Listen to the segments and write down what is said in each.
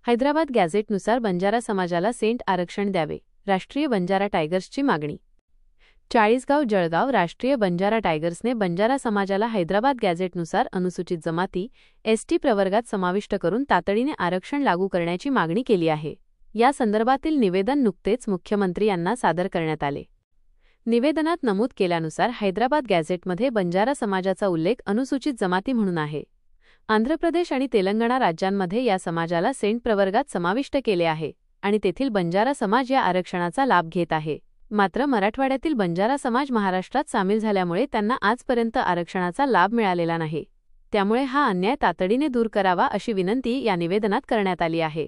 हैदराबाद गॅझेटनुसार बंजारा समाजाला सेंट आरक्षण द्यावे, राष्ट्रीय बंजारा टायगर्सची मागणी। चाळीसगाव जळगाव राष्ट्रीय बंजारा टायगर्सने बंजारा समाजाला हैदराबाद गॅझेटनुसार अनुसूचित जमाती एसटी प्रवर्गात समाविष्ट करून तातडीने आरक्षण लागू करण्याची मागणी केली आहे। या संदर्भातील निवेदन नुकतेच मुख्यमंत्री यांना सादर करण्यात आले। निवेदनात नमूद केल्यानुसार हैदराबाद गॅझेटमध्ये बंजारा समाजाचा उल्लेख अनुसूचित जमाती म्हणून आहे। आंध्र प्रदेश आणि तेलंगणा राज्यांमध्ये या समाजाला सेंट प्रवर्गात समाविष्ट केले आहे आणि तेथील बंजारा समाज या आरक्षणाचा लाभ घेत आहे। मात्र मराठवाड्यातील बंजारा समाज महाराष्ट्रात सामील झाल्यामुळे त्यांना आजपर्यंत आरक्षणाचा लाभ मिळालेला नाही। त्यामुळे हा अन्याय तातडीने दूर करावा अशी विनंती या निवेदनात करण्यात आली आहे।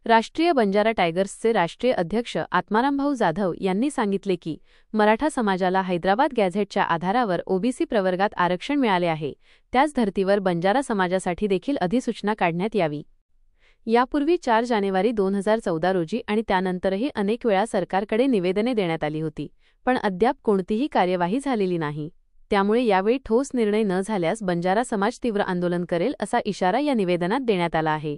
राष्ट्रीय बंजारा टायगर्सचे राष्ट्रीय अध्यक्ष आत्मारामभाऊ जाधव यांनी सांगितले की मराठा समाजाला हैदराबाद गॅझेटच्या आधारावर ओबीसी प्रवर्गात आरक्षण मिळाले आहे, त्याच धर्तीवर बंजारा समाजासाठी देखील अधिसूचना काढण्यात यावी। यापूर्वी 4 जानेवारी 2014 रोजी आणि त्यानंतरही अनेक वेळा सरकारकडे निवेदने देण्यात आली होती, पण अद्याप कोणतीही कार्यवाही झालेली नाही। त्यामुळे यावेळी ठोस निर्णय न झाल्यास बंजारा समाज तीव्र आंदोलन करेल असा इशारा या निवेदनात देण्यात आला आहे।